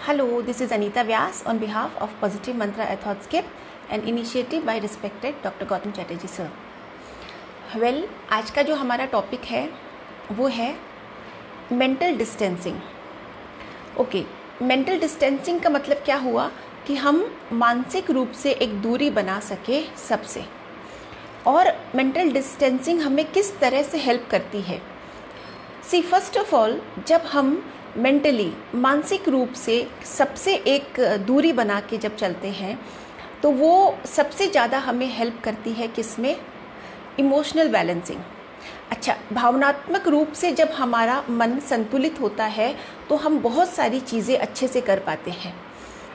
Hello, this is Anita Vyas on behalf of Positive Mantra Ethodscape, an initiative by respected Dr. Gautam Chatterjee sir. Well, आज का जो हमारा topic है वो है mental distancing. Okay, mental distancing का मतलब क्या हुआ कि हम मानसिक रूप से एक दूरी बना सके सबसे. और मेंटल डिस्टेंसिंग हमें किस तरह से हेल्प करती है. सी फर्स्ट ऑफ ऑल, जब हम मेंटली मानसिक रूप से सबसे एक दूरी बना के जब चलते हैं तो वो सबसे ज़्यादा हमें हेल्प करती है किसमें? Emotional balancing. अच्छा, भावनात्मक रूप से जब हमारा मन संतुलित होता है तो हम बहुत सारी चीज़ें अच्छे से कर पाते हैं.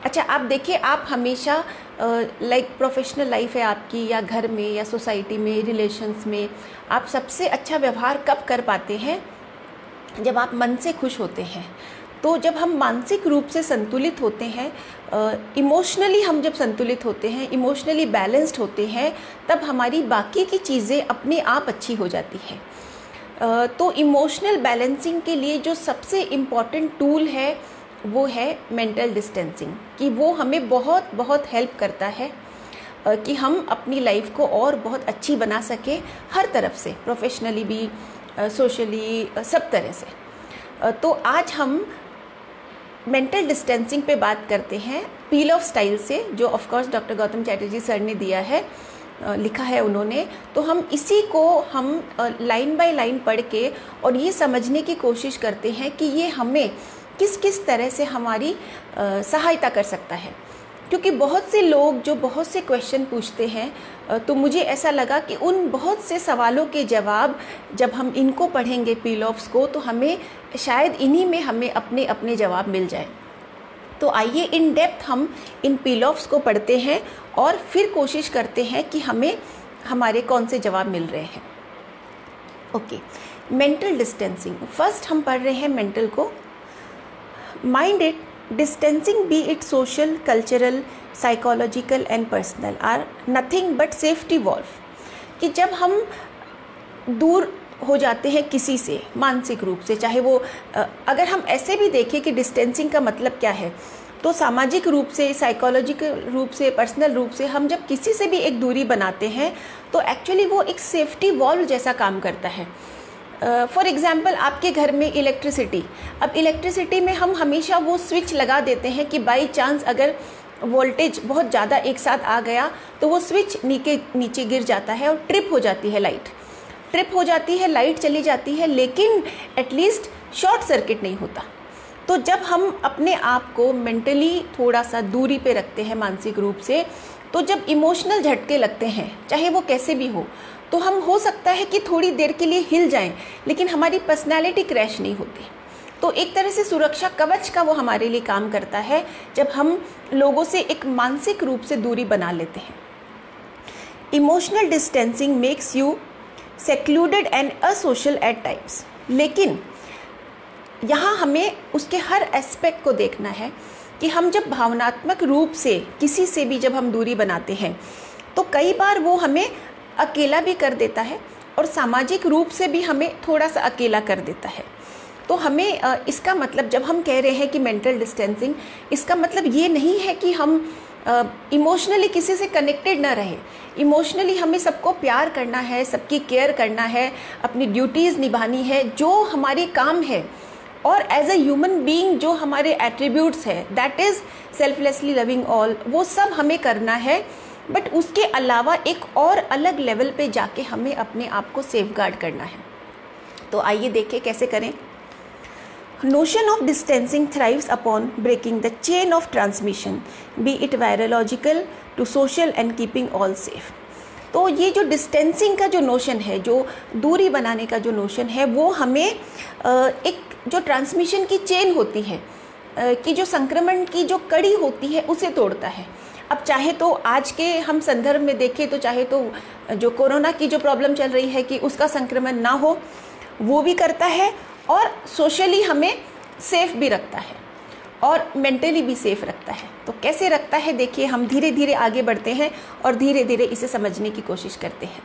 अच्छा, आप देखिए, आप हमेशा लाइक प्रोफेशनल लाइफ है आपकी, या घर में या सोसाइटी में, रिलेशंस में, आप सबसे अच्छा व्यवहार कब कर पाते हैं? जब आप मन से खुश होते हैं. तो जब हम मानसिक रूप से संतुलित होते हैं, इमोशनली हम जब संतुलित होते हैं, इमोशनली बैलेंस्ड होते हैं, तब हमारी बाकी की चीज़ें अपने आप अच्छी हो जाती हैं. तो इमोशनल बैलेंसिंग के लिए जो सबसे इम्पॉर्टेंट टूल है वो है मेंटल डिस्टेंसिंग, कि वो हमें बहुत बहुत हेल्प करता है कि हम अपनी लाइफ को और बहुत अच्छी बना सकें, हर तरफ से, प्रोफेशनली भी, सोशली, सब तरह से. तो आज हम मेंटल डिस्टेंसिंग पे बात करते हैं पील ऑफ स्टाइल से, जो of course doctor Gautam Chatterjee sir ने दिया है, लिखा है उन्होंने. तो हम इसी को हम लाइन बाय लाइन पढ़ के और ये समझने की कोशिश करते हैं कि ये हमें किस किस तरह से हमारी सहायता कर सकता है. क्योंकि बहुत से लोग जो बहुत से क्वेश्चन पूछते हैं, तो मुझे ऐसा लगा कि उन बहुत से सवालों के जवाब जब हम इनको पढ़ेंगे पील ऑफ्स को, तो हमें शायद इन्हीं में हमें अपने अपने जवाब मिल जाए. तो आइए इन डेप्थ हम इन पील ऑफ्स को पढ़ते हैं और फिर कोशिश करते हैं कि हमें हमारे कौन से जवाब मिल रहे हैं. Okay, mental distancing. फर्स्ट हम पढ़ रहे हैं मेंटल को. Mind it distancing, be it social, cultural, psychological and personal, are nothing but safety valve. कि जब हम दूर हो जाते हैं किसी से मानसिक रूप से, चाहे वो अगर हम ऐसे भी देखें कि डिस्टेंसिंग का मतलब क्या है, तो सामाजिक रूप से, साइकोलॉजिकल रूप से, पर्सनल रूप से हम जब किसी से भी एक दूरी बनाते हैं तो एक्चुअली वो एक सेफ्टी वॉल्व जैसा काम करता है. फॉर एग्ज़ाम्पल, आपके घर में इलेक्ट्रिसिटी, अब इलेक्ट्रिसिटी में हम हमेशा वो स्विच लगा देते हैं कि बाई चांस अगर वोल्टेज बहुत ज़्यादा एक साथ आ गया तो वो स्विच नीचे गिर जाता है और ट्रिप हो जाती है लाइट चली जाती है, लेकिन एटलीस्ट शॉर्ट सर्किट नहीं होता. तो जब हम अपने आप को मेंटली थोड़ा सा दूरी पे रखते हैं मानसिक रूप से, तो जब इमोशनल झटके लगते हैं, चाहे वो कैसे भी हो, तो हम हो सकता है कि थोड़ी देर के लिए हिल जाएं, लेकिन हमारी पर्सनैलिटी क्रैश नहीं होती. तो एक तरह से सुरक्षा कवच का वो हमारे लिए काम करता है जब हम लोगों से एक मानसिक रूप से दूरी बना लेते हैं. Emotional distancing makes you secluded and asocial at times. लेकिन यहाँ हमें उसके हर एस्पेक्ट को देखना है कि हम जब भावनात्मक रूप से किसी से भी जब हम दूरी बनाते हैं तो कई बार वो हमें अकेला भी कर देता है और सामाजिक रूप से भी हमें थोड़ा सा अकेला कर देता है. तो हमें इसका मतलब, जब हम कह रहे हैं कि मेंटल डिस्टेंसिंग, इसका मतलब ये नहीं है कि हम इमोशनली किसी से कनेक्टेड ना रहे. इमोशनली हमें सबको प्यार करना है, सबकी केयर करना है, अपनी ड्यूटीज़ निभानी है, जो हमारे काम है, और एज अ ह्यूमन बीइंग जो हमारे एट्रीब्यूट्स है, that is selflessly loving all, वो सब हमें करना है. बट उसके अलावा एक और अलग लेवल पे जाके हमें अपने आप को सेफगार्ड करना है. तो आइए देखें कैसे करें. Notion of distancing thrives upon breaking the chain of transmission, be it virological to social and keeping all safe. तो ये जो डिस्टेंसिंग का जो नोशन है, जो दूरी बनाने का जो नोशन है, वो हमें एक जो ट्रांसमिशन की चेन होती है, कि जो संक्रमण की जो कड़ी होती है, उसे तोड़ता है. अब चाहे तो आज के हम संदर्भ में देखें तो चाहे तो जो कोरोना की जो प्रॉब्लम चल रही है कि उसका संक्रमण ना हो, वो भी करता है, और सोशली हमें सेफ भी रखता है और मेंटली भी सेफ रखता है. तो कैसे रखता है, देखिए, हम धीरे धीरे आगे बढ़ते हैं और धीरे धीरे इसे समझने की कोशिश करते हैं.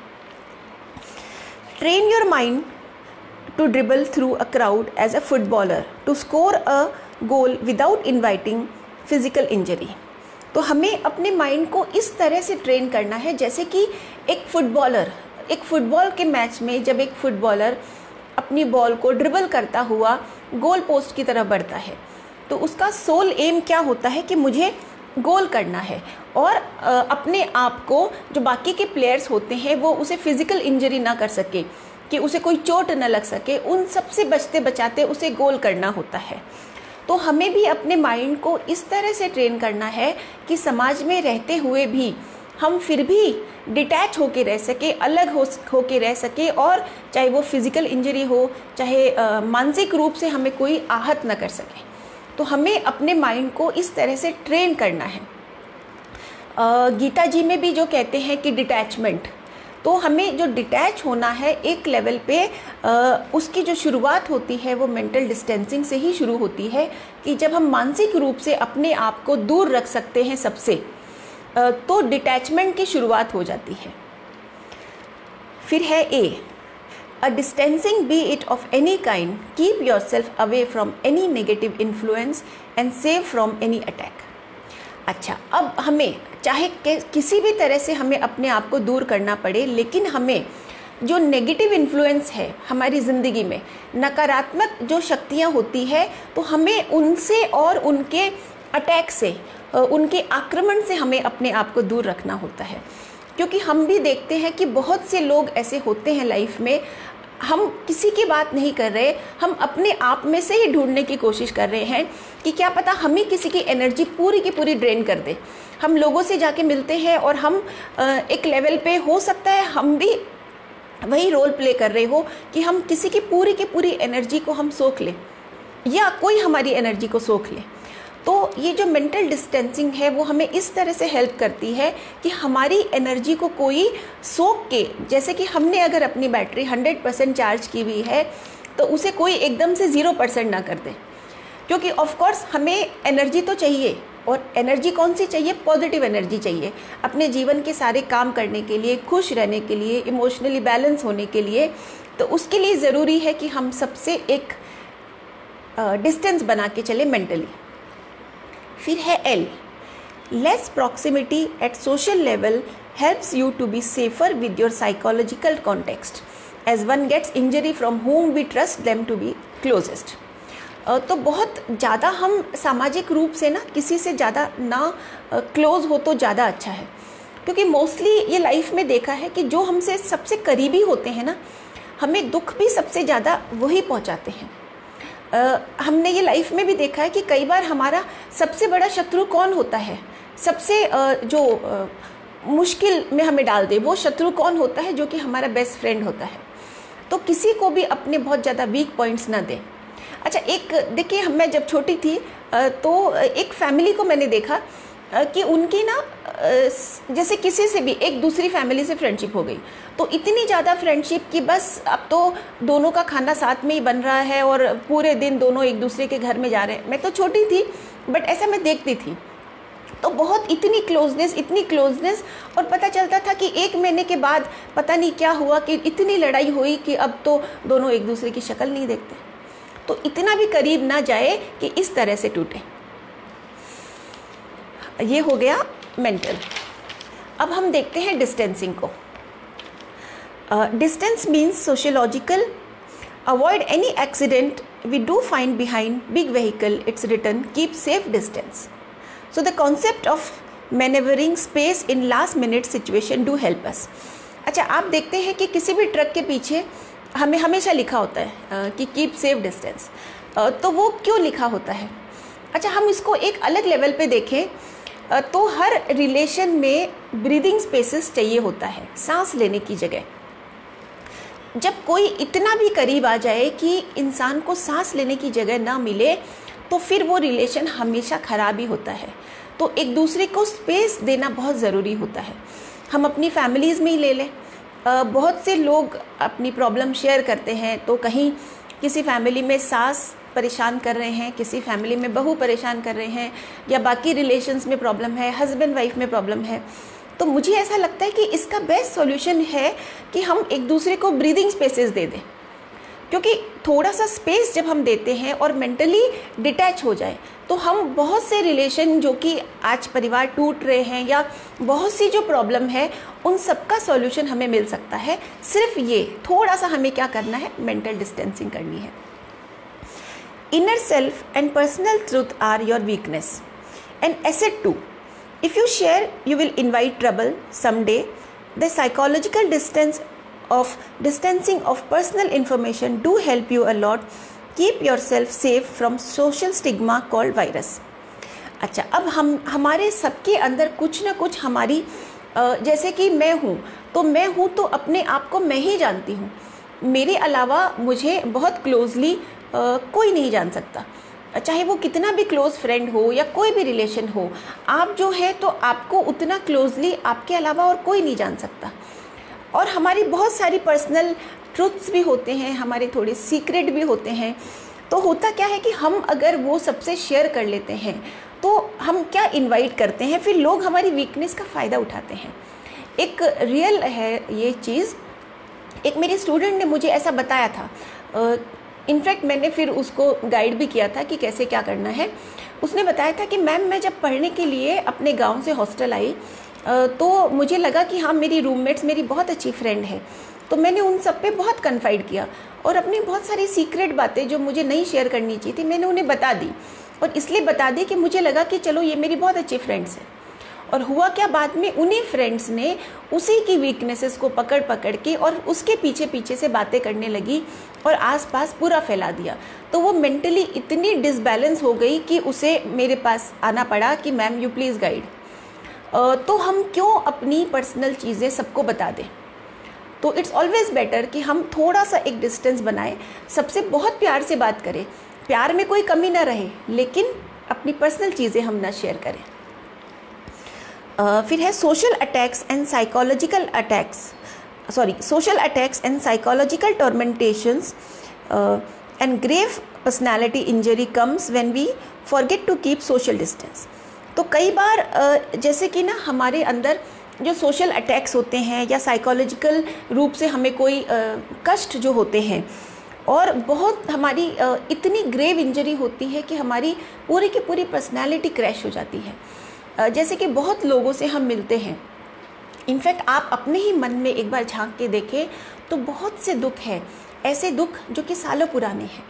Train your mind to dribble through a crowd as a footballer, to score a goal without inviting physical injury. तो हमें अपने माइंड को इस तरह से ट्रेन करना है जैसे कि एक फुटबॉल के मैच में जब एक फुटबॉलर अपनी बॉल को ड्रिबल करता हुआ गोल पोस्ट की तरफ बढ़ता है तो उसका सोल एम क्या होता है कि मुझे गोल करना है, और अपने आप को जो बाकी के प्लेयर्स होते हैं वो उसे फिजिकल इंजरी ना कर सके, कि उसे कोई चोट न लग सके, उन सब से बचते बचाते उसे गोल करना होता है। तो हमें भी अपने माइंड को इस तरह से ट्रेन करना है कि समाज में रहते हुए भी हम फिर भी डिटैच होके रह सके, अलग होके रह सके, और चाहे वो फिजिकल इंजरी हो, चाहे मानसिक रूप से हमें कोई आहत न कर सके। तो हमें अपने माइंड को इस तरह से ट्रेन करना है। गीता जी में भी जो कहते हैं कि डिटैचमेंट, तो हमें जो डिटैच होना है एक लेवल पे उसकी जो शुरुआत होती है वो मेंटल डिस्टेंसिंग से ही शुरू होती है, कि जब हम मानसिक रूप से अपने आप को दूर रख सकते हैं सबसे, तो डिटैचमेंट की शुरुआत हो जाती है। फिर है A, a distancing be it of any kind, keep yourself away from any negative influence and save from any attack. अच्छा, अब हमें चाहे किसी भी तरह से हमें अपने आप को दूर करना पड़े, लेकिन हमें जो नेगेटिव इन्फ्लुएंस है हमारी ज़िंदगी में, नकारात्मक जो शक्तियाँ होती है, तो हमें उनसे और उनके अटैक से, उनके आक्रमण से हमें अपने आप को दूर रखना होता है। क्योंकि हम भी देखते हैं कि बहुत से लोग ऐसे होते हैं लाइफ में, हम किसी की बात नहीं कर रहे, हम अपने आप में से ही ढूंढने की कोशिश कर रहे हैं कि क्या पता हम ही किसी की एनर्जी पूरी की पूरी ड्रेन कर दे। हम लोगों से जाके मिलते हैं और हम एक लेवल पे हो सकता है हम भी वही रोल प्ले कर रहे हो कि हम किसी की पूरी एनर्जी को हम सोख लें, या कोई हमारी एनर्जी को सोख ले। तो ये जो मेंटल डिस्टेंसिंग है वो हमें इस तरह से हेल्प करती है कि हमारी एनर्जी को कोई सोख के, जैसे कि हमने अगर अपनी बैटरी 100% चार्ज की हुई है तो उसे कोई एकदम से 0% ना कर दे, क्योंकि ऑफ कोर्स हमें एनर्जी तो चाहिए, और एनर्जी कौन सी चाहिए? पॉजिटिव एनर्जी चाहिए अपने जीवन के सारे काम करने के लिए, खुश रहने के लिए, इमोशनली बैलेंस होने के लिए। तो उसके लिए ज़रूरी है कि हम सबसे एक डिस्टेंस बना के चले मेंटली। फिर है L, less proximity at social level helps you to be safer with your psychological context as one gets injury from whom we trust them to be closest। तो बहुत ज़्यादा हम सामाजिक रूप से ना किसी से ज़्यादा ना क्लोज हो तो ज़्यादा अच्छा है, क्योंकि मोस्टली ये लाइफ में देखा है कि जो हमसे सबसे करीबी होते हैं ना, हमें दुख भी सबसे ज़्यादा वही पहुंचाते हैं। हमने ये लाइफ में भी देखा है कि कई बार हमारा सबसे बड़ा शत्रु कौन होता है, सबसे जो मुश्किल में हमें डाल दे, वो शत्रु कौन होता है? जो कि हमारा बेस्ट फ्रेंड होता है। तो किसी को भी अपने बहुत ज़्यादा वीक पॉइंट्स ना दें। अच्छा, एक देखिए, मैं जब छोटी थी तो एक फैमिली को मैंने देखा कि उनकी ना जैसे किसी से भी एक दूसरी फैमिली से फ्रेंडशिप हो गई, तो इतनी ज़्यादा फ्रेंडशिप कि बस अब तो दोनों का खाना साथ में ही बन रहा है और पूरे दिन दोनों एक दूसरे के घर में जा रहे हैं। मैं तो छोटी थी बट ऐसा मैं देखती थी, तो बहुत इतनी क्लोजनेस, और पता चलता था कि 1 महीने के बाद पता नहीं क्या हुआ कि इतनी लड़ाई हुई कि अब तो दोनों एक दूसरे की शक्ल नहीं देखते। तो इतना भी करीब ना जाए कि इस तरह से टूटे। ये हो गया मेंटल। अब हम देखते हैं डिस्टेंसिंग को। Distance means sociological, avoid any accident we do find behind big vehicle, it's return keep safe distance. So the concept of manoeuvring space in last minute situation do help us. अच्छा, आप देखते हैं कि किसी भी truck के पीछे हमें हमेशा लिखा होता है कि कीप सेफ डिस्टेंस। तो वो क्यों लिखा होता है? अच्छा, हम इसको एक अलग लेवल पे देखें तो हर रिलेशन में ब्रीदिंग स्पेसेस चाहिए होता है, सांस लेने की जगह। जब कोई इतना भी करीब आ जाए कि इंसान को सांस लेने की जगह ना मिले, तो फिर वो रिलेशन हमेशा ख़राब ही होता है। तो एक दूसरे को स्पेस देना बहुत ज़रूरी होता है। हम अपनी फैमिलीज़ में ही ले लें, बहुत से लोग अपनी प्रॉब्लम शेयर करते हैं, तो कहीं किसी फैमिली में सास परेशान कर रहे हैं, किसी फैमिली में बहू परेशान कर रहे हैं, या बाकी रिलेशंस में प्रॉब्लम है, हस्बैंड वाइफ में प्रॉब्लम है। तो मुझे ऐसा लगता है कि इसका बेस्ट सॉल्यूशन है कि हम एक दूसरे को ब्रीदिंग स्पेसेस दे दें, क्योंकि थोड़ा सा स्पेस जब हम देते हैं और मेंटली डिटैच हो जाए तो हम बहुत से रिलेशन जो कि आज परिवार टूट रहे हैं या बहुत सी जो प्रॉब्लम है उन सब का सॉल्यूशन हमें मिल सकता है। सिर्फ ये थोड़ा सा हमें क्या करना है, मेंटल डिस्टेंसिंग करनी है। Inner self and personal truth are your weakness and asset too. If you share you will invite trouble someday. The psychological distancing of personal information do help you a lot. Keep yourself safe from social stigma called virus. अच्छा, अब हमारे सबके अंदर कुछ ना कुछ हमारी जैसे कि मैं हूँ तो अपने आप को मैं ही जानती हूँ, मेरे अलावा मुझे बहुत क्लोजली कोई नहीं जान सकता, चाहे वो कितना भी क्लोज फ्रेंड हो या कोई भी रिलेशन हो। आप जो है तो आपको उतना क्लोजली आपके अलावा और कोई नहीं जान सकता। और हमारी बहुत सारी पर्सनल ट्रुथ्स भी होते हैं, हमारे थोड़े सीक्रेट भी होते हैं। तो होता क्या है कि हम अगर वो सबसे शेयर कर लेते हैं तो हम क्या इनवाइट करते हैं, फिर लोग हमारी वीकनेस का फ़ायदा उठाते हैं। एक रियल है ये चीज़। एक मेरे स्टूडेंट ने मुझे ऐसा बताया था, इनफैक्ट मैंने फिर उसको गाइड भी किया था कि कैसे क्या करना है। उसने बताया था कि मैम, मैं जब पढ़ने के लिए अपने गांव से हॉस्टल आई तो मुझे लगा कि हाँ, मेरी रूममेट्स मेरी बहुत अच्छी फ्रेंड है, तो मैंने उन सब पे बहुत कन्फाइड किया और अपनी बहुत सारी सीक्रेट बातें जो मुझे नहीं शेयर करनी चाहिए थी मैंने उन्हें बता दी। और इसलिए बता दी कि मुझे लगा कि चलो ये मेरी बहुत अच्छी फ्रेंड्स है। और हुआ क्या, बाद में उन्हीं फ्रेंड्स ने उसी की वीकनेसेस को पकड़ पकड़ के और उसके पीछे पीछे से बातें करने लगी और आसपास पूरा फैला दिया। तो वो मेंटली इतनी डिसबैलेंस हो गई कि उसे मेरे पास आना पड़ा कि मैम यू प्लीज़ गाइड। तो हम क्यों अपनी पर्सनल चीज़ें सबको बता दें। तो इट्स ऑलवेज बेटर कि हम थोड़ा सा एक डिस्टेंस बनाएं, सबसे बहुत प्यार से बात करें, प्यार में कोई कमी ना रहे, लेकिन अपनी पर्सनल चीज़ें हम ना शेयर करें। फिर है social attacks and psychological tormentations and grave personality injury comes when we forget to keep social distance. तो कई बार जैसे कि ना हमारे अंदर जो सोशल अटैक्स होते हैं या साइकोलॉजिकल रूप से हमें कोई कष्ट जो होते हैं और बहुत हमारी इतनी ग्रेव इंजरी होती है कि हमारी पूरी की पूरी पर्सनैलिटी क्रैश हो जाती है। जैसे कि बहुत लोगों से हम मिलते हैं, इनफैक्ट आप अपने ही मन में एक बार झांक के देखें तो बहुत से दुख है, ऐसे दुख जो कि सालों पुराने हैं।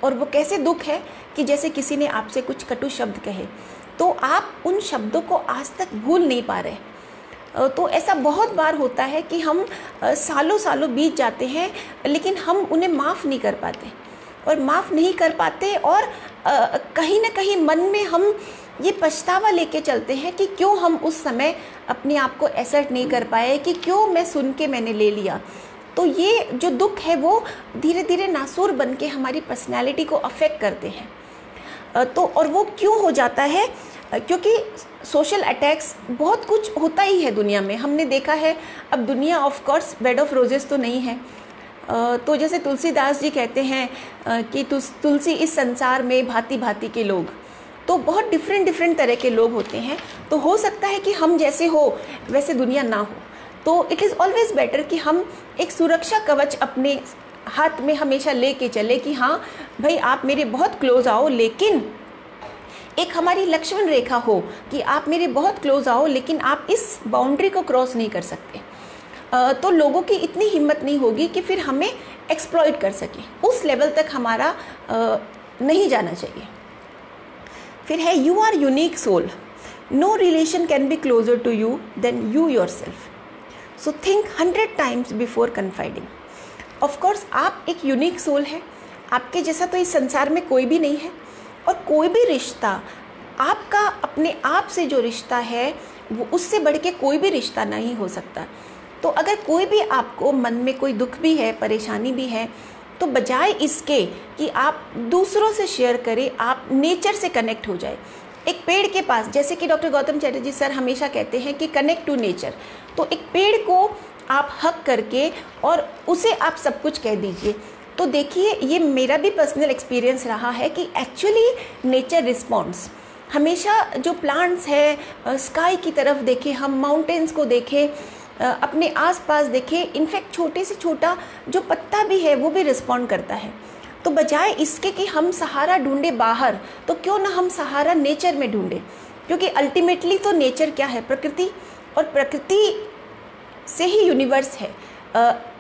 और वो कैसे दुख है कि जैसे किसी ने आपसे कुछ कटु शब्द कहे तो आप उन शब्दों को आज तक भूल नहीं पा रहे। तो ऐसा बहुत बार होता है कि हम सालों सालों बीत जाते हैं लेकिन हम उन्हें माफ़ नहीं कर पाते और कहीं ना कहीं मन में हम ये पछतावा लेके चलते हैं कि क्यों हम उस समय अपने आप को एसर्ट नहीं कर पाए, कि क्यों मैं सुन के मैंने ले लिया। तो ये जो दुख है वो धीरे धीरे नासूर बन के हमारी पर्सनैलिटी को अफेक्ट करते हैं। तो और वो क्यों हो जाता है, क्योंकि सोशल अटैक्स बहुत कुछ होता ही है दुनिया में। हमने देखा है अब दुनिया of course bed of roses तो नहीं है। तो जैसे तुलसीदास जी कहते हैं कि तुलसी इस संसार में भांति भांति के लोग, तो बहुत डिफरेंट तरह के लोग होते हैं। तो हो सकता है कि हम जैसे हो वैसे दुनिया ना हो। तो इट इज़ ऑलवेज बेटर कि हम एक सुरक्षा कवच अपने हाथ में हमेशा लेके चले कि हाँ भाई आप मेरे बहुत क्लोज आओ, लेकिन एक हमारी लक्ष्मण रेखा हो कि आप मेरे बहुत क्लोज आओ लेकिन आप इस बाउंड्री को क्रॉस नहीं कर सकते। तो लोगों की इतनी हिम्मत नहीं होगी कि फिर हमें एक्सप्लॉइट कर सके, उस लेवल तक हमारा नहीं जाना चाहिए। फिर है you are unique soul, no relation can be closer to you than you yourself, so think 100 times before confiding. Of course आप एक यूनिक सोल है, आपके जैसा तो इस संसार में कोई भी नहीं है। और कोई भी रिश्ता आपका अपने आप से जो रिश्ता है वो उससे बढ़ के कोई भी रिश्ता नहीं हो सकता। तो अगर कोई भी आपको मन में कोई दुख भी है, परेशानी भी है, तो बजाय इसके कि आप दूसरों से शेयर करें, आप नेचर से कनेक्ट हो जाए। एक पेड़ के पास, जैसे कि डॉक्टर गौतम चटर्जी सर हमेशा कहते हैं कि कनेक्ट टू नेचर, तो एक पेड़ को आप हक करके और उसे आप सब कुछ कह दीजिए। तो देखिए ये मेरा भी पर्सनल एक्सपीरियंस रहा है कि एक्चुअली नेचर रिस्पॉन्ड्स। हमेशा जो प्लांट्स है, स्काई की तरफ देखें, हम माउंटेन्स को देखें, अपने आसपास देखें, इनफैक्ट छोटे से छोटा जो पत्ता भी है वो भी रिस्पॉन्ड करता है। तो बजाय इसके कि हम सहारा ढूंढे बाहर, तो क्यों ना हम सहारा नेचर में ढूंढें, क्योंकि अल्टीमेटली तो नेचर क्या है, प्रकृति, और प्रकृति से ही यूनिवर्स है।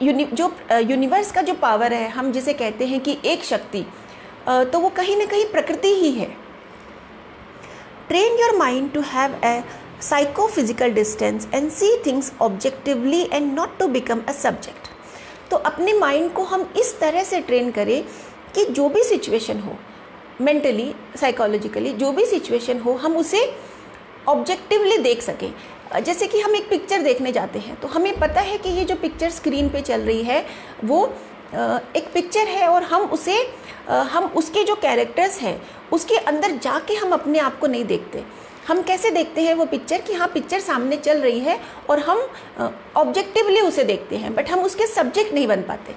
जो यूनिवर्स का जो पावर है, हम जिसे कहते हैं कि एक शक्ति, तो वो कहीं ना कहीं प्रकृति ही है। Train your mind to have a psychophysical distance and see things objectively and not to become a subject। तो अपने माइंड को हम इस तरह से ट्रेन करें कि जो भी सिचुएशन हो, मेंटली साइकोलॉजिकली जो भी सिचुएशन हो, हम उसे ऑब्जेक्टिवली देख सकें। जैसे कि हम एक पिक्चर देखने जाते हैं तो हमें पता है कि ये जो पिक्चर स्क्रीन पे चल रही है वो एक पिक्चर है, और हम उसके जो कैरेक्टर्स हैं उसके अंदर जाके हम अपने आप को नहीं देखते। हम कैसे देखते हैं वो पिक्चर, कि हाँ पिक्चर सामने चल रही है और हम ऑब्जेक्टिवली उसे देखते हैं, बट हम उसके सब्जेक्ट नहीं बन पाते।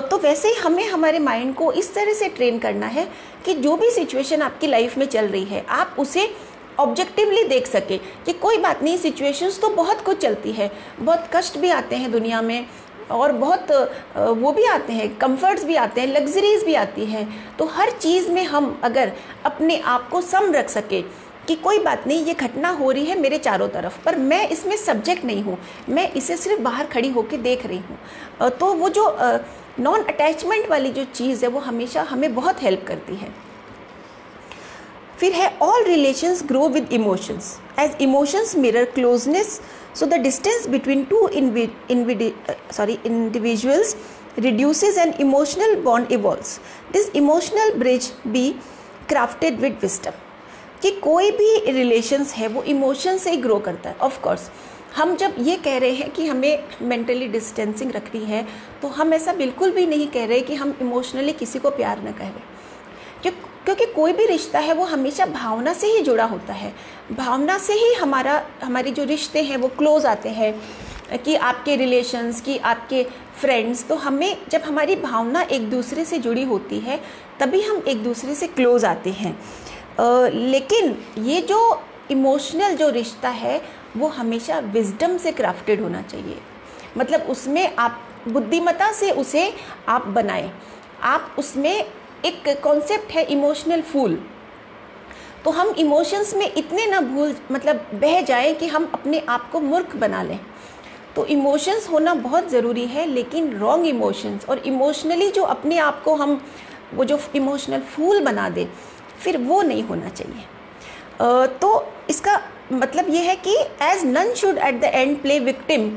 तो वैसे ही हमें हमारे माइंड को इस तरह से ट्रेन करना है कि जो भी सिचुएशन आपकी लाइफ में चल रही है आप उसे ऑब्जेक्टिवली देख सके कि कोई बात नहीं, सिचुएशंस तो बहुत कुछ चलती है, बहुत कष्ट भी आते हैं दुनिया में, और बहुत वो भी आते हैं, कंफर्ट्स भी आते हैं, लग्जरीज भी आती हैं। तो हर चीज़ में हम अगर अपने आप को सम रख सके कि कोई बात नहीं, ये घटना हो रही है मेरे चारों तरफ, पर मैं इसमें सब्जेक्ट नहीं हूँ, मैं इसे सिर्फ बाहर खड़ी होकर देख रही हूँ, तो वो जो नॉन अटैचमेंट वाली जो चीज़ है वो हमेशा हमें बहुत हेल्प करती है। फिर है all relations grow with emotions as emotions mirror closeness, so the distance between two individuals reduces and emotional bond evolves. This emotional bridge be crafted with wisdom। कि कोई भी रिलेशंस है वो इमोशन से ही ग्रो करता है। ऑफ कोर्स हम जब ये कह रहे हैं कि हमें मेंटली डिस्टेंसिंग रखनी है, तो हम ऐसा बिल्कुल भी नहीं कह रहे कि हम इमोशनली किसी को प्यार न करें, क्योंकि कोई भी रिश्ता है वो हमेशा भावना से ही जुड़ा होता है। भावना से ही हमारे जो रिश्ते हैं वो क्लोज आते हैं, कि आपके रिलेशंस, कि आपके फ्रेंड्स। तो हमें जब हमारी भावना एक दूसरे से जुड़ी होती है तभी हम एक दूसरे से क्लोज आते हैं। लेकिन ये जो इमोशनल जो रिश्ता है वो हमेशा विजडम से क्राफ्टेड होना चाहिए, मतलब उसमें आप बुद्धिमत्ता से उसे आप बनाएं। आप उसमें एक कॉन्सेप्ट है इमोशनल फूल, तो हम इमोशंस में इतने ना बह जाएं कि हम अपने आप को मूर्ख बना लें। तो इमोशंस होना बहुत ज़रूरी है, लेकिन रॉन्ग इमोशंस और इमोशनली जो अपने आप को हम वो जो इमोशनल फूल बना दें, फिर वो नहीं होना चाहिए। तो इसका मतलब ये है कि as none should at the end play victim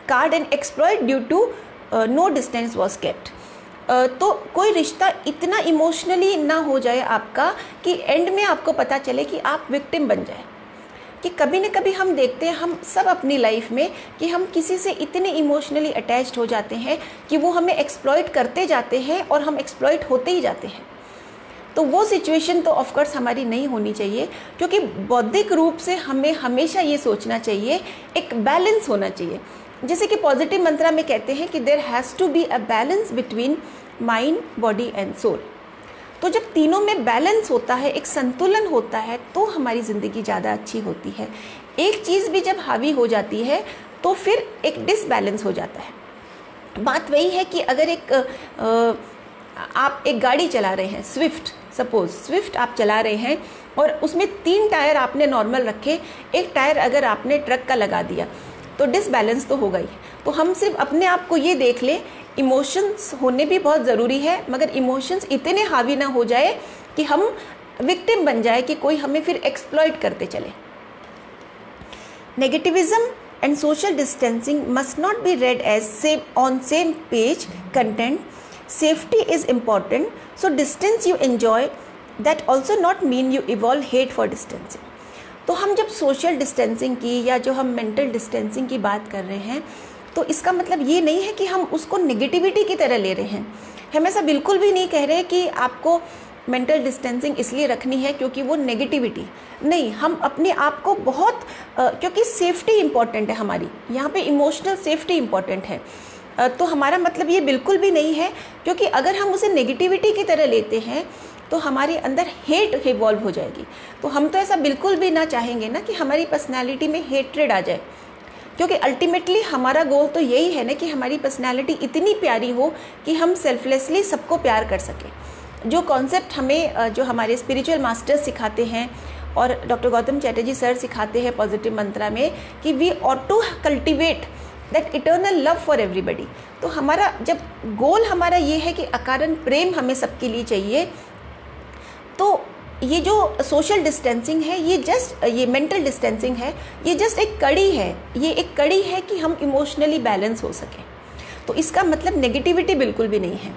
card and exploit due to no distance was kept. तो कोई रिश्ता इतना इमोशनली ना हो जाए आपका कि एंड में आपको पता चले कि आप विक्टिम बन जाए। कि कभी न कभी हम देखते हैं, हम सब अपनी लाइफ में, कि हम किसी से इतने इमोशनली अटैच्ड हो जाते हैं कि वो हमें एक्सप्लॉइट करते जाते हैं और हम एक्सप्लॉइट होते ही जाते हैं। तो वो सिचुएशन तो ऑफकोर्स हमारी नहीं होनी चाहिए, क्योंकि बौद्धिक रूप से हमें हमेशा ये सोचना चाहिए, एक बैलेंस होना चाहिए। जैसे कि पॉजिटिव मंत्रा में कहते हैं कि there has to be a balance between mind, body and soul. तो जब तीनों में बैलेंस होता है, एक संतुलन होता है, तो हमारी ज़िंदगी ज़्यादा अच्छी होती है। एक चीज़ भी जब हावी हो जाती है तो फिर एक डिसबैलेंस हो जाता है। बात वही है कि अगर आप एक गाड़ी चला रहे हैं, स्विफ्ट आप चला रहे हैं, और उसमें 3 टायर आपने नॉर्मल रखे, एक टायर अगर आपने ट्रक का लगा दिया तो डिसबैलेंस तो होगा ही। तो हम सिर्फ अपने आप को ये देख लें, इमोशंस होने भी बहुत ज़रूरी है, मगर इमोशंस इतने हावी ना हो जाए कि हम विक्टिम बन जाए, कि कोई हमें फिर एक्सप्लॉइट करते चले। Negativism and social distancing must not be read as on same page content. Safety is important, so distance you enjoy, that also not mean you evolve hate for distancing। तो हम जब सोशल डिस्टेंसिंग की या जो हम mental distancing की बात कर रहे हैं, तो इसका मतलब ये नहीं है कि हम उसको नेगेटिविटी की तरह ले रहे हैं। हम ऐसा बिल्कुल भी नहीं कह रहे कि आपको मेंटल डिस्टेंसिंग इसलिए रखनी है क्योंकि वो नेगेटिविटी नहीं। हम अपने आप को बहुत क्योंकि सेफ्टी इम्पॉर्टेंट है हमारी, यहाँ पे इमोशनल सेफ्टी इम्पॉर्टेंट है। तो हमारा मतलब ये बिल्कुल भी नहीं है, क्योंकि अगर हम उसे नेगेटिविटी की तरह लेते हैं तो हमारे अंदर हेट इवॉल्व हो जाएगी। तो हम तो ऐसा बिल्कुल भी ना चाहेंगे ना कि हमारी पर्सनालिटी में हेट्रेड आ जाए, क्योंकि अल्टीमेटली हमारा गोल तो यही है ना कि हमारी पर्सनैलिटी इतनी प्यारी हो कि हम सेल्फलेसली सबको प्यार कर सकें। जो कॉन्सेप्ट हमें जो हमारे स्पिरिचुअल मास्टर्स सिखाते हैं और डॉक्टर गौतम चैटर्जी सर सिखाते हैं पॉजिटिव मंत्रा में कि we ought to cultivate that eternal love for everybody. तो हमारा जब गोल हमारा ये है कि अकारण प्रेम हमें सबके लिए चाहिए, तो ये जो सोशल डिस्टेंसिंग है, ये मेंटल डिस्टेंसिंग है, ये जस्ट एक कड़ी है, ये एक कड़ी है कि हम इमोशनली बैलेंस हो सकें। तो इसका मतलब नेगेटिविटी बिल्कुल भी नहीं है।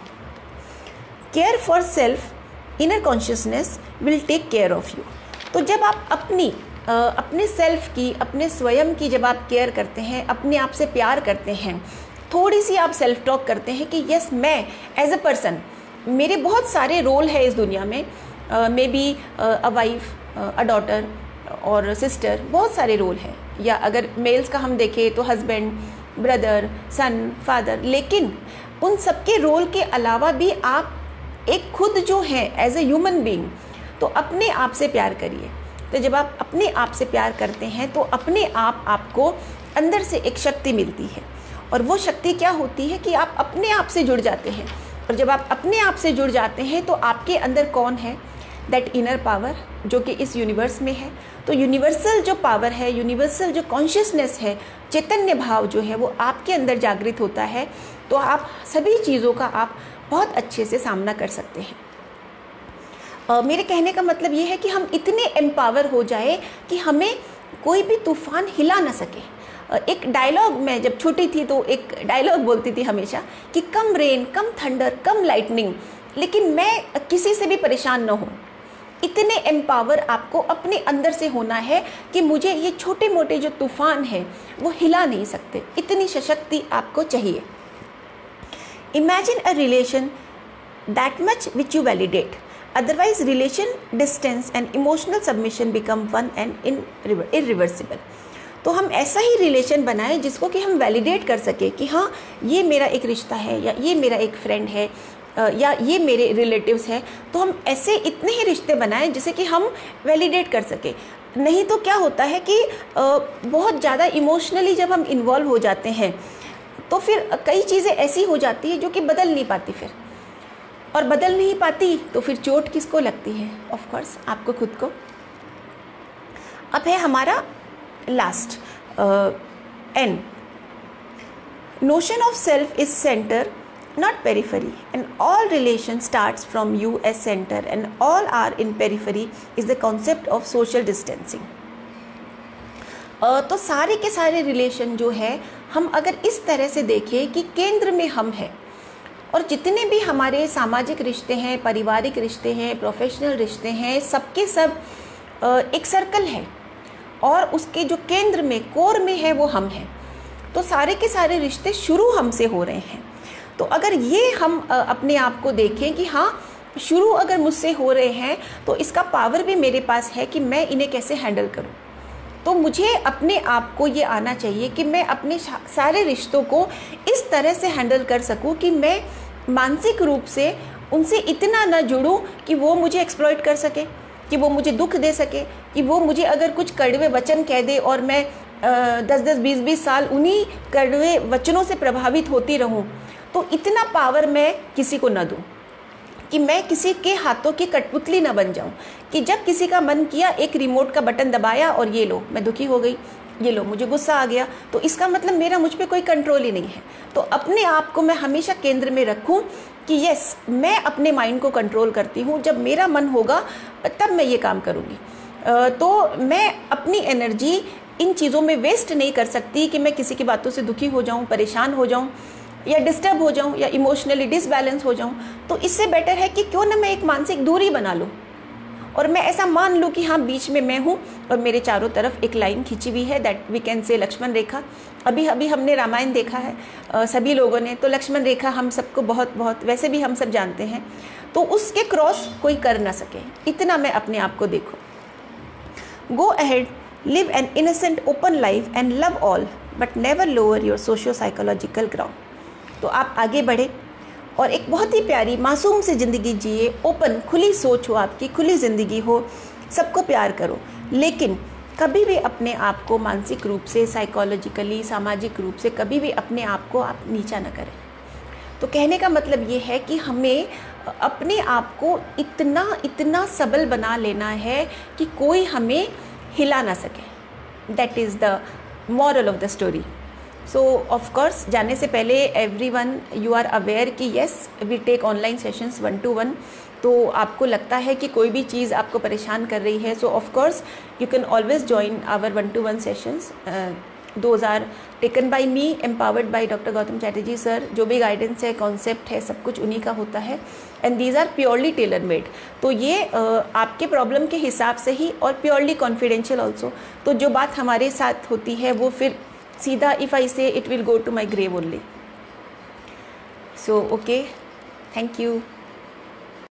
Care for self, inner consciousness will take care of you. तो जब आप अपने सेल्फ की, अपने स्वयं की जब आप केयर करते हैं, अपने आप से प्यार करते हैं, थोड़ी सी आप सेल्फ टॉक करते हैं कि यस, मैं एज अ पर्सन, मेरे बहुत सारे रोल है इस दुनिया में, may be a wife, a daughter और सिस्टर, बहुत सारे रोल हैं। या अगर मेल्स का हम देखें तो हस्बैंड, ब्रदर, सन, फादर। लेकिन उन सबके रोल के अलावा भी आप एक खुद जो है एज ए ह्यूमन बीइंग, तो अपने आप से प्यार करिए। तो जब आप अपने आप से प्यार करते हैं तो अपने आप आपको अंदर से एक शक्ति मिलती है, और वो शक्ति क्या होती है कि आप अपने आप से जुड़ जाते हैं। और जब आप अपने आप से जुड़ जाते हैं तो आपके अंदर कौन है? दैट इनर पावर जो कि इस यूनिवर्स में है। तो यूनिवर्सल जो पावर है, यूनिवर्सल जो कॉन्शियसनेस है, चैतन्य भाव जो है वो आपके अंदर जागृत होता है, तो आप सभी चीज़ों का आप बहुत अच्छे से सामना कर सकते हैं। मेरे कहने का मतलब ये है कि हम इतने एम्पावर हो जाए कि हमें कोई भी तूफान हिला ना सके। एक डायलॉग, मैं जब छोटी थी तो एक डायलॉग बोलती थी हमेशा कि कम रेन, कम थंडर, कम लाइटनिंग, लेकिन मैं किसी से भी परेशान न हूँ। इतने एम्पावर आपको अपने अंदर से होना है कि मुझे ये छोटे मोटे जो तूफान हैं वो हिला नहीं सकते, इतनी सशक्ति आपको चाहिए। Imagine a relation that much which you validate, otherwise relation distance and emotional submission become one and irreversible। तो हम ऐसा ही रिलेशन बनाएं जिसको कि हम वैलिडेट कर सके कि हाँ, ये मेरा एक रिश्ता है, या ये मेरा एक फ्रेंड है, या ये मेरे रिलेटिव्स हैं। तो हम ऐसे इतने ही रिश्ते बनाएं जिसे कि हम वैलिडेट कर सके। नहीं तो क्या होता है कि बहुत ज़्यादा इमोशनली जब हम इन्वॉल्व हो जाते हैं तो फिर कई चीज़ें ऐसी हो जाती है जो कि बदल नहीं पाती फिर, और बदल नहीं पाती तो फिर चोट किसको लगती है? ऑफ कोर्स आपको खुद को। अब है हमारा लास्ट एन। Notion of self is centre not periphery, and all relation starts from you as center and all are in periphery is the concept of social distancing। तो सारे के सारे रिलेशन जो है हम अगर इस तरह से देखें कि केंद्र में हम हैं, और जितने भी हमारे सामाजिक रिश्ते हैं, पारिवारिक रिश्ते हैं, प्रोफेशनल रिश्ते हैं, सबके सब एक सर्कल है, और उसके जो केंद्र में, कोर में है, वो हम हैं। तो सारे के सारे रिश्ते शुरू हमसे हो रहे हैं। तो अगर ये हम अपने आप को देखें कि हाँ, शुरू अगर मुझसे हो रहे हैं तो इसका पावर भी मेरे पास है कि मैं इन्हें कैसे हैंडल करूं। तो मुझे अपने आप को ये आना चाहिए कि मैं अपने सारे रिश्तों को इस तरह से हैंडल कर सकूं कि मैं मानसिक रूप से उनसे इतना न जुड़ूं कि वो मुझे एक्सप्लॉइट कर सके, कि वो मुझे दुख दे सके, कि वो मुझे अगर कुछ कड़वे वचन कह दे और मैं 10-10, 20-20 साल उन्हीं कड़वे वचनों से प्रभावित होती रहूं। तो इतना पावर मैं किसी को न दूं कि मैं किसी के हाथों की कठपुतली न बन जाऊं, कि जब किसी का मन किया, एक रिमोट का बटन दबाया और ये लो मैं दुखी हो गई, ये लो मुझे गुस्सा आ गया, तो इसका मतलब मेरा मुझ पे कोई कंट्रोल ही नहीं है। तो अपने आप को मैं हमेशा केंद्र में रखूं कि यस, मैं अपने माइंड को कंट्रोल करती हूं, जब मेरा मन होगा तब मैं ये काम करूँगी। तो मैं अपनी एनर्जी इन चीज़ों में वेस्ट नहीं कर सकती कि मैं किसी की बातों से दुखी हो जाऊँ, परेशान हो जाऊँ, या डिस्टर्ब हो जाऊं, या इमोशनली डिसबैलेंस हो जाऊं। तो इससे बेटर है कि क्यों ना मैं एक मानसिक दूरी बना लूं, और मैं ऐसा मान लूं कि हाँ, बीच में मैं हूं और मेरे चारों तरफ एक लाइन खींची हुई है, that we can say Lakshman रेखा। अभी हमने रामायण देखा है सभी लोगों ने, तो लक्ष्मण रेखा हम सबको बहुत बहुत वैसे भी हम सब जानते हैं, तो उसके क्रॉस कोई कर ना सके, इतना मैं अपने आप को देखो। Go ahead, live an innocent open life and love all, but never lower your socio psychological ground. तो आप आगे बढ़े और एक बहुत ही प्यारी मासूम सी ज़िंदगी जिए, ओपन, खुली सोच हो आपकी, खुली ज़िंदगी हो, सबको प्यार करो, लेकिन कभी भी अपने आप को मानसिक रूप से, साइकोलॉजिकली, सामाजिक रूप से कभी भी अपने आप को आप नीचा न करें। तो कहने का मतलब ये है कि हमें अपने आप को इतना सबल बना लेना है कि कोई हमें हिला ना सके। That is the moral of the story. So of course जाने से पहले एवरीवन यू आर अवेयर कि yes we take online sessions 1-to-1। तो आपको लगता है कि कोई भी चीज़ आपको परेशान कर रही है, so of course you can always join our 1-to-1 sessions. Those are taken by me, empowered by doctor Gautam Chatterjee sir. जो भी गाइडेंस है, कॉन्सेप्ट है, सब कुछ उन्हीं का होता है and these are purely tailor made. तो ये आपके प्रॉब्लम के हिसाब से ही और प्योरली कॉन्फिडेंशियल ऑल्सो। तो जो बात हमारे साथ होती है वो फिर सीधा if I say it will go to my grave only. So okay, thank you.